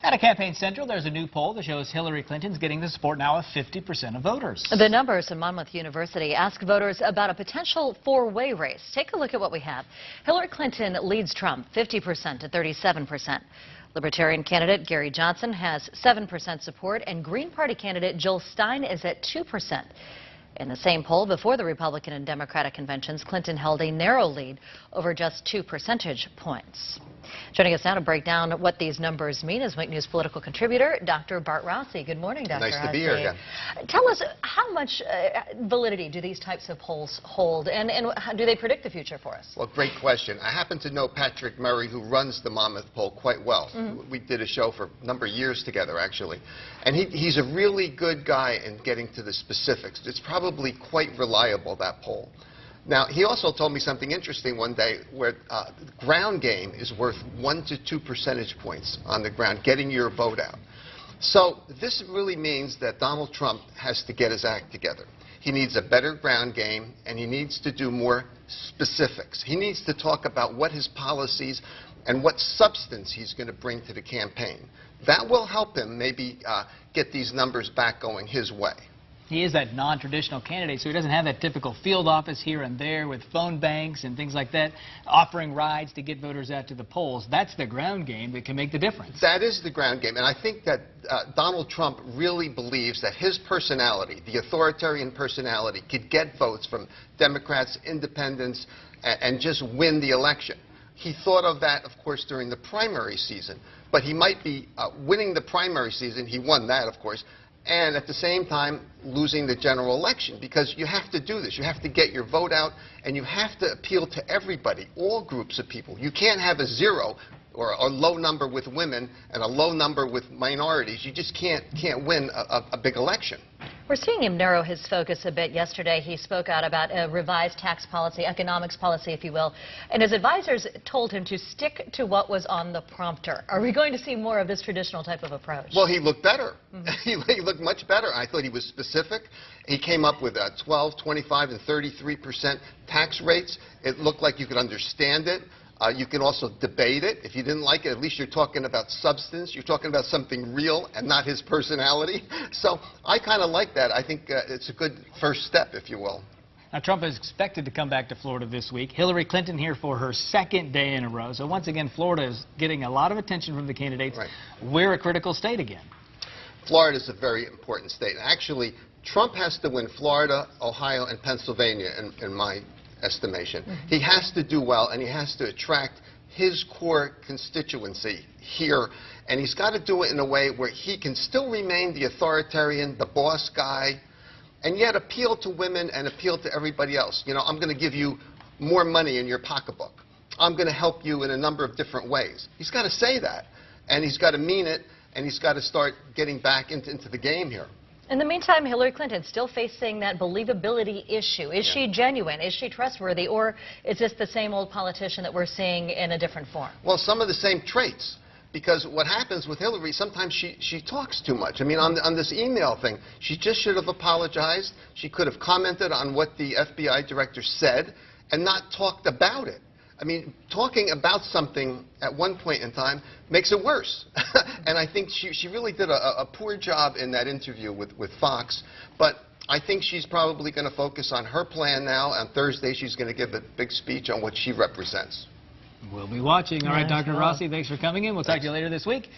At a Campaign Central, there's a new poll that shows Hillary Clinton's getting the support now of 50% of voters. The numbers in Monmouth University ask voters about a potential four-way race. Take a look at what we have. Hillary Clinton leads Trump 50% to 37%. Libertarian candidate Gary Johnson has 7% support, and Green Party candidate Jill Stein is at 2%. In the same poll before the Republican and Democratic conventions, Clinton held a narrow lead over just 2 percentage points. Joining us now to break down what these numbers mean is Wink News political contributor Dr. Bart Rossi. Good morning, Dr. Nice to be here again. Tell us, how much validity do these types of polls hold, and how do they predict the future for us? Well, great question. I happen to know Patrick Murray, who runs the Monmouth poll, quite well. We did a show for a number of years together, actually. And he's a really good guy in getting to the specifics. It's probably quite reliable, that poll. Now, he also told me something interesting one day, where the ground game is worth 1 to 2 percentage points on the ground, getting your vote out. So this really means that Donald Trump has to get his act together. He needs a better ground game, and he needs to do more specifics. He needs to talk about what his policies and what substance he's going to bring to the campaign. That will help him maybe get these numbers back going his way. He is that non-traditional candidate, so he doesn't have that typical field office here and there with phone banks and things like that, offering rides to get voters out to the polls. That's the ground game that can make the difference. That is the ground game, and I think that Donald Trump really believes that his personality, the authoritarian personality, could get votes from Democrats, independents, and just win the election. He thought of that, of course, during the primary season, but he might be winning the primary season. He won that, of course, and at the same time losing the general election, because you have to do this. You have to get your vote out, and you have to appeal to everybody, all groups of people. You can't have a zero or a low number with women and a low number with minorities. You just can't win a big election. We're seeing him narrow his focus a bit. Yesterday, he spoke out about a revised tax policy, economics policy, if you will, and his advisors told him to stick to what was on the prompter. Are we going to see more of this traditional type of approach? Well, he looked better. He looked much better. I thought he was specific. He came up with 12, 25, and 33% tax rates. It looked like you could understand it. You can also debate it. If you didn't like it, at least you're talking about substance. You're talking about something real and not his personality. So I kind of like that. I think it's a good first step, if you will. Now, Trump is expected to come back to Florida this week. Hillary Clinton here for her second day in a row. So once again, Florida is getting a lot of attention from the candidates. Right. We're a critical state again. Florida is a very important state. Actually, Trump has to win Florida, Ohio, and Pennsylvania, in my estimation. He has to do well, and he has to attract his core constituency here, and he's got to do it in a way where he can still remain the authoritarian, the boss guy, and yet appeal to women and appeal to everybody else. You know, I'm going to give you more money in your pocketbook. I'm going to help you in a number of different ways. He's got to say that, and he's got to mean it, and he's got to start getting back into the game here. In the meantime, Hillary Clinton's still facing that believability issue. Is she genuine? Is she trustworthy? Or is this the same old politician that we're seeing in a different form? Well, some of the same traits. Because what happens with Hillary, sometimes she talks too much. I mean, on this email thing, she just should have apologized. She could have commented on what the FBI director said and not talked about it. I mean, talking about something at one point in time makes it worse. And I think she really did a poor job in that interview with Fox. But I think she's probably going to focus on her plan now. On Thursday, she's going to give a big speech on what she represents. We'll be watching. All right, Dr. Rossi, thanks for coming in. We'll talk to you later this week.